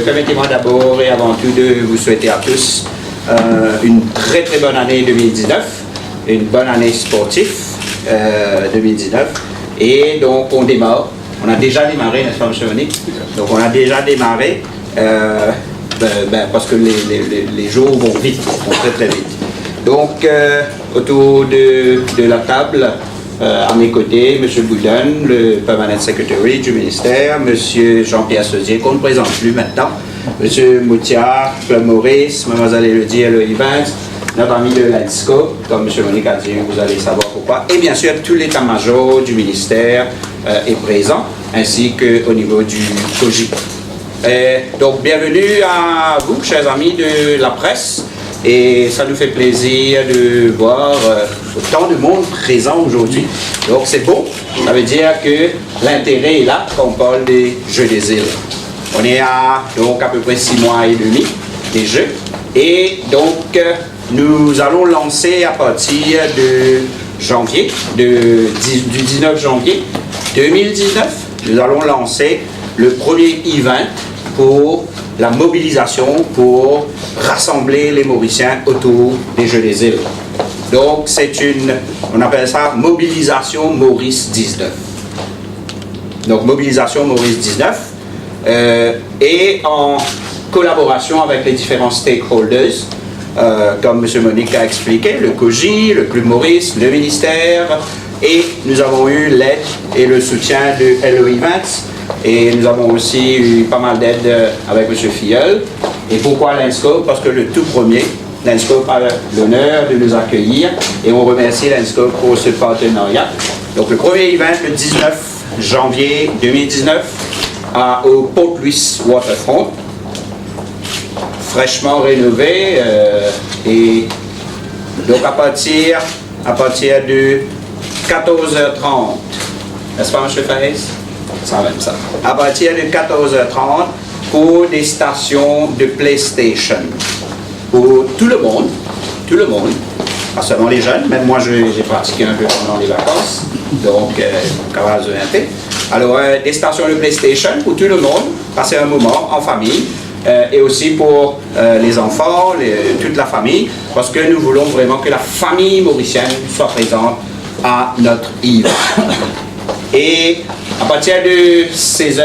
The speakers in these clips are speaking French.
Permettez-moi d'abord et avant tout de vous souhaiter à tous une très très bonne année 2019, une bonne année sportive 2019. Et donc on démarre, on a déjà démarré, n'est-ce pas M. Monique? Donc on a déjà démarré parce que les jours vont vite, vont très très vite. Donc autour de la table, à mes côtés, M. Boudon, le Permanent Secretary du ministère, M. Jean-Pierre Sosier, qu'on ne présente plus maintenant, M. Moutiard, Claude Maurice, Mlle Elodie Evans, notre ami de l'ANSCO, comme M. Monique a dit, vous allez savoir pourquoi, et bien sûr tout l'état-major du ministère est présent, ainsi qu'au niveau du COGI. Donc bienvenue à vous, chers amis de la presse. Et ça nous fait plaisir de voir autant de monde présent aujourd'hui. Donc c'est bon, ça veut dire que l'intérêt est là quand on parle des Jeux des îles. On est à donc à peu près 6 mois et demi des Jeux. Et donc nous allons lancer à partir de janvier, du 19 janvier 2019, nous allons lancer le premier event pour la mobilisation pour rassembler les Mauriciens autour des Jeux des îles. Donc c'est on appelle ça mobilisation Maurice 19. Donc mobilisation Maurice 19 et en collaboration avec les différents stakeholders, comme M. Monique a expliqué, le COGI, le Club Maurice, le ministère, et nous avons eu l'aide et le soutien de Hello Events. Et nous avons aussi eu pas mal d'aide avec M. Filleul. Et pourquoi l'ANSCO? Parce que le tout premier, l'ANSCO a l'honneur de nous accueillir et on remercie l'ANSCO pour ce partenariat. Donc le premier event, le 19 janvier 2019, au Port-Louis Waterfront, fraîchement rénové. Et donc à partir de 14h30, n'est-ce pas M. Faez? Ça même ça. À partir de 14h30 pour des stations de PlayStation. Pour tout le monde, pas seulement les jeunes, même moi j'ai pratiqué un peu pendant les vacances, donc camarades orientés. Alors des stations de PlayStation pour tout le monde, passer un moment en famille, et aussi pour les enfants, toute la famille, parce que nous voulons vraiment que la famille mauricienne soit présente à notre event. Et à partir de 16h,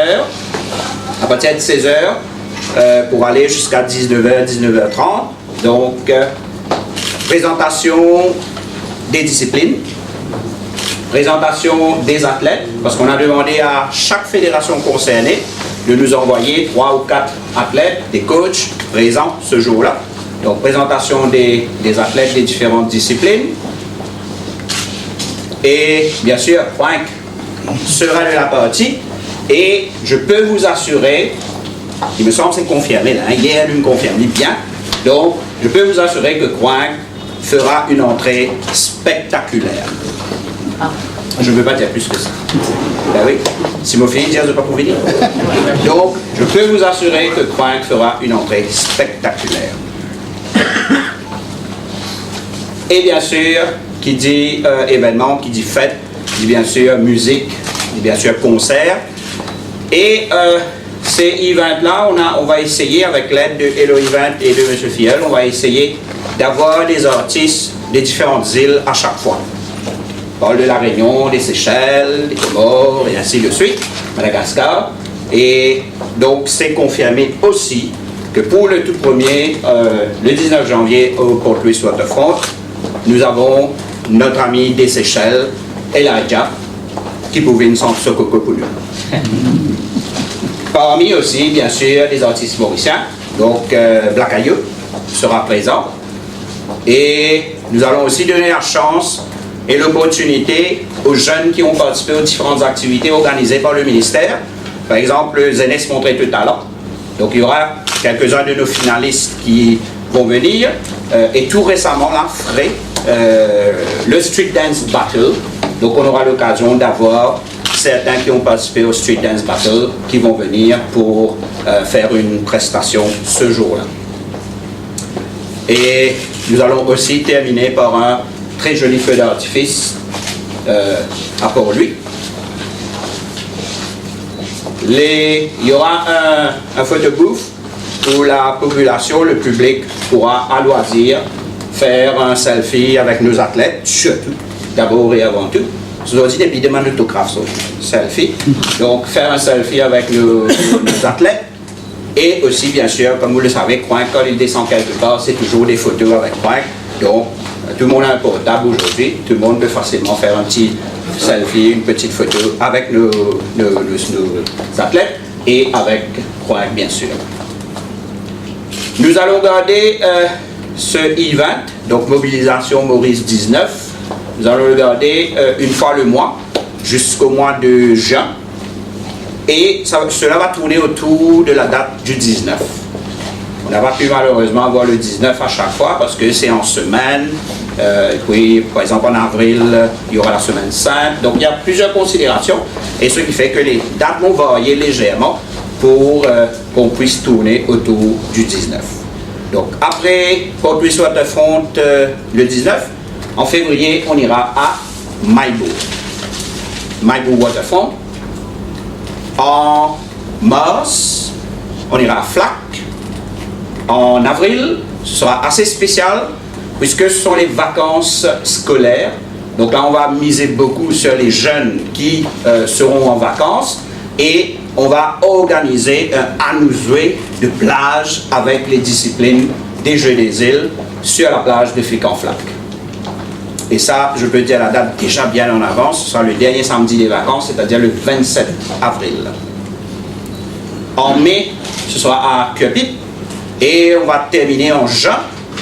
pour aller jusqu'à 19h, 19h30, donc présentation des disciplines, présentation des athlètes, parce qu'on a demandé à chaque fédération concernée de nous envoyer 3 ou 4 athlètes, des coachs présents ce jour-là. Donc présentation des athlètes des différentes disciplines. Et bien sûr, Frank sera de la partie et je peux vous assurer, il me semble que c'est confirmé là, hier il me confirme bien, donc je peux vous assurer que Quang fera une entrée spectaculaire. Je ne veux pas dire plus que ça. Ben oui, si mon fils dit je ne peux pas pouvoir dire. Donc je peux vous assurer que Quang fera une entrée spectaculaire. Et bien sûr, qui dit événement, qui dit fête, dit bien sûr musique, dit bien sûr concert. Et ces events-là, on va essayer, avec l'aide de Hello Event et de M. Filleul, on va essayer d'avoir des artistes des différentes îles à chaque fois. On parle de la Réunion, des Seychelles, des Comores, et ainsi de suite, Madagascar. Et donc c'est confirmé aussi que pour le tout premier, le 19 janvier au Port-Louis Waterfront, nous avons notre ami des Seychelles, Elijah, qui pouvait nous sentir ce coco pour nous. Parmi aussi, bien sûr, des artistes mauriciens, donc Black Ayou sera présent. Et nous allons aussi donner la chance et l'opportunité aux jeunes qui ont participé aux différentes activités organisées par le ministère. Par exemple, Zenes montrait tout à l'heure. Donc il y aura quelques-uns de nos finalistes qui vont venir. Et tout récemment, là, Frey, le Street Dance Battle. Donc on aura l'occasion d'avoir certains qui ont participé au Street Dance Battle qui vont venir pour faire une prestation ce jour-là. Et nous allons aussi terminer par un très joli feu d'artifice à Port-Louis. il y aura un photobooth où la population, le public pourra à loisir faire un selfie avec nos athlètes, surtout, d'abord et avant tout. Je dois dire, et puis demander l'autographe, selfie. Donc, faire un selfie avec nos athlètes. Et aussi, bien sûr, comme vous le savez, Coinc, quand il descend quelque part, c'est toujours des photos avec Coinc. Donc, tout le monde a un portable aujourd'hui. Tout le monde peut facilement faire un petit selfie, une petite photo avec nos athlètes et avec Coinc, bien sûr. Nous allons garder ce event, donc Mobilisation Maurice 19. Nous allons le garder une fois le mois, jusqu'au mois de juin. Et cela va tourner autour de la date du 19. On n'a pas pu malheureusement avoir le 19 à chaque fois parce que c'est en semaine. Puis, par exemple, en avril, il y aura la semaine sainte. Donc, il y a plusieurs considérations. Et ce qui fait que les dates vont varier légèrement pour qu'on puisse tourner autour du 19. Donc, après Port Louis Waterfront le 19, en février, on ira à Maïbourg. Maïbourg Waterfront. En mars, on ira à Flac. En avril, ce sera assez spécial puisque ce sont les vacances scolaires. Donc là, on va miser beaucoup sur les jeunes qui seront en vacances et on va organiser un anoué de plage avec les disciplines des Jeux des îles sur la plage de Flic-en-Flac. Et ça, je peux dire la date déjà bien en avance, ce sera le dernier samedi des vacances, c'est-à-dire le 27 avril. En mai, ce sera à Cupid et on va terminer en juin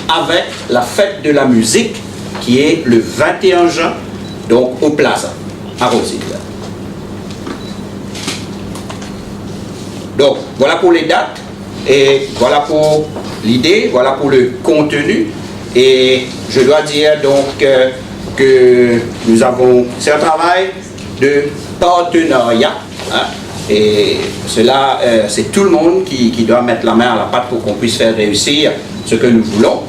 avec la fête de la musique qui est le 21 juin, donc au Plaza, à Roseville. Donc, voilà pour les dates, et voilà pour l'idée, voilà pour le contenu. Et je dois dire donc que nous avons, c'est un travail de partenariat, hein, et cela, c'est tout le monde qui doit mettre la main à la pâte pour qu'on puisse faire réussir ce que nous voulons.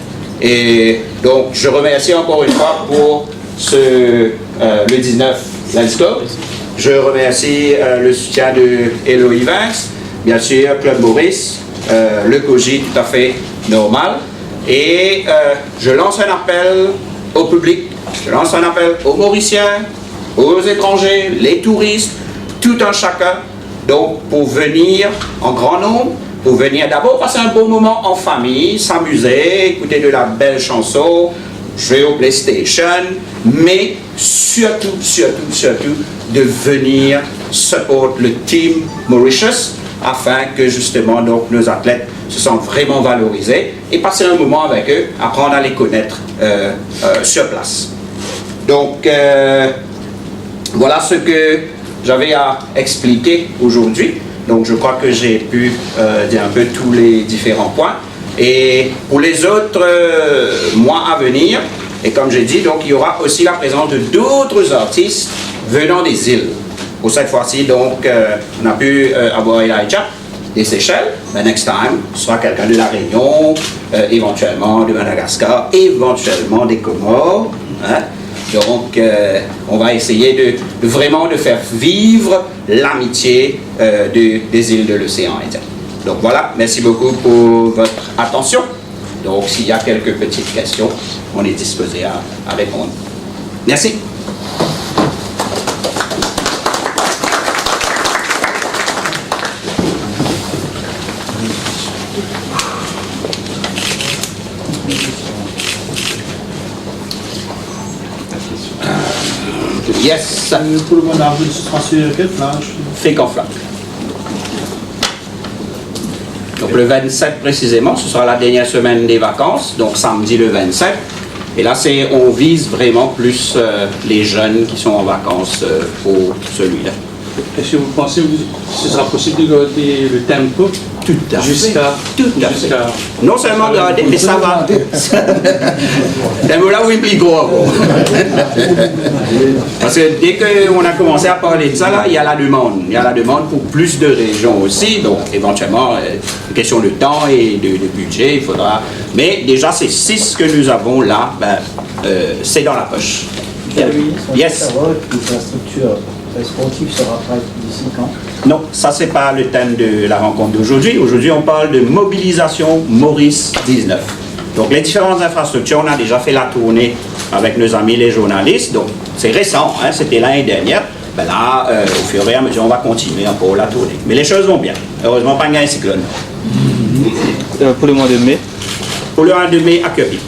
Et donc, je remercie encore une fois pour le 19 Lions Club. Je remercie le soutien de Hello Events, bien sûr, Club Maurice, le COGI tout à fait normal. Et je lance un appel au public, je lance un appel aux Mauriciens, aux étrangers, les touristes, tout un chacun, donc pour venir en grand nombre, pour venir d'abord passer un bon moment en famille, s'amuser, écouter de la belle chanson, jouer au PlayStation, mais surtout de venir support le team Mauritius afin que justement donc nos athlètes se sentent vraiment valorisés et passer un moment avec eux, apprendre à les connaître sur place. Donc voilà ce que j'avais à expliquer aujourd'hui. Donc je crois que j'ai pu dire un peu tous les différents points. Et pour les autres mois à venir, et comme j'ai dit, donc il y aura aussi la présence de d'autres artistes venant des îles. Pour cette fois-ci, donc, on a pu avoir Elijah des Seychelles, mais next time, ce sera quelqu'un de la Réunion, éventuellement de Madagascar, éventuellement des Comores. Hein? Donc, on va essayer de vraiment de faire vivre l'amitié des îles de l'océan Indien. Donc voilà, merci beaucoup pour votre attention. Donc, s'il y a quelques petites questions, on est disposé à répondre. Merci. Yes. Pour le mois d'avril, ce sera sur quelle plage? Flic-en-Flac. Donc le 27 précisément, ce sera la dernière semaine des vacances, donc samedi le 27. Et là, on vise vraiment plus les jeunes qui sont en vacances pour celui-là. Est-ce que vous pensez que ce sera possible de garder le tempo tout à fait. Non seulement garder, mais ça va. Là où il est gros. Parce que dès qu'on a commencé à parler de ça, là, il y a la demande. Il y a la demande pour plus de régions aussi. Donc, éventuellement, une question de temps et de budget, il faudra. Mais déjà, ces 6 que nous avons là, c'est dans la poche. Yes. L'infrastructure sportif sera prêt d'ici quand? Non, ça c'est pas le thème de la rencontre d'aujourd'hui. Aujourd'hui, on parle de mobilisation Maurice 19. Donc les différentes infrastructures, on a déjà fait la tournée avec nos amis les journalistes. Donc c'est récent, hein, c'était l'année dernière. Ben là, au fur et à mesure, on va continuer encore la tournée. Mais les choses vont bien. Heureusement, pas un cyclone. Pour le mois de mai? Pour le 1 de mai à Kirby.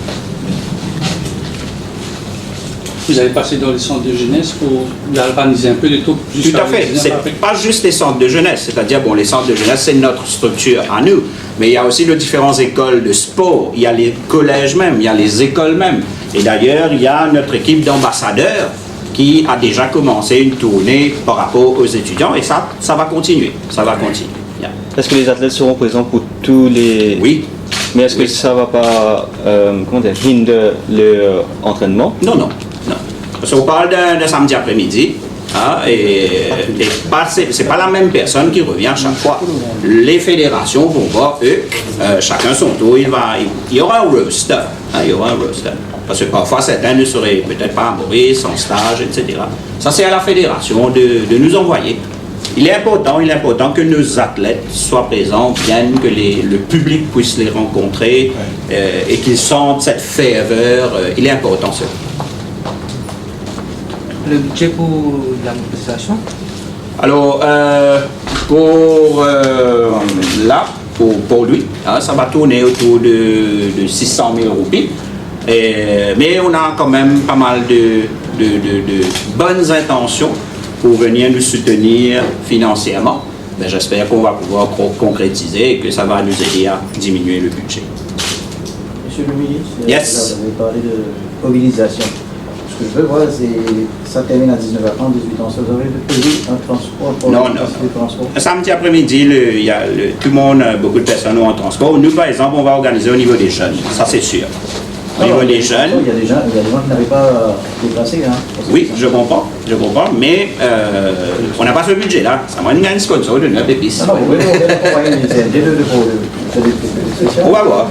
Vous allez passer dans les centres de jeunesse pour galvaniser un peu les troupes. Tout à fait. C'est pas juste les centres de jeunesse. C'est-à-dire, bon, les centres de jeunesse, c'est notre structure à nous. Mais il y a aussi les différentes écoles de sport. Il y a les collèges même. Il y a les écoles même. Et d'ailleurs, il y a notre équipe d'ambassadeurs qui a déjà commencé une tournée par rapport aux étudiants. Et ça va continuer. Ça va continuer. Yeah. Est-ce que les athlètes seront présents pour tous les... Oui. Mais est-ce que ça ne va pas hinder l'entraînement? Non, non, non. Parce qu'on parle d'un samedi après-midi, hein, et c'est pas la même personne qui revient chaque fois. Les fédérations vont voir, eux, chacun son tour, il y aura un roster. Hein, il y aura un roster. Parce que parfois, certains ne seraient peut-être pas à Maurice, en stage, etc. Ça, c'est à la fédération de nous envoyer. Il est important que nos athlètes soient présents, viennent, que le public puisse les rencontrer et qu'ils sentent cette ferveur. Il est important, ça. Le budget pour la mobilisation? Alors, pour lui, hein, ça va tourner autour de 600 000 roupies. Mais on a quand même pas mal de bonnes intentions pour venir nous soutenir financièrement. Ben, j'espère qu'on va pouvoir concrétiser et que ça va nous aider à diminuer le budget. Monsieur le ministre, yes. Vous avez parlé de mobilisation. Ce que je veux voir, c'est ça termine à 19h30, 18h. Vous avez prévu un transport pour non. le transport? Samedi après-midi, tout le monde, beaucoup de personnes ont un transport. Nous, par exemple, on va organiser au niveau des jeunes. Ça, c'est sûr. Au niveau des jeunes. Il y a des gens qui n'avaient pas déplacé. Hein, oui, je comprends, mais on n'a pas ce budget-là. Ça m'a une sponsor de 9 épices. Non, vous pouvez envoyer les aides. On va voir.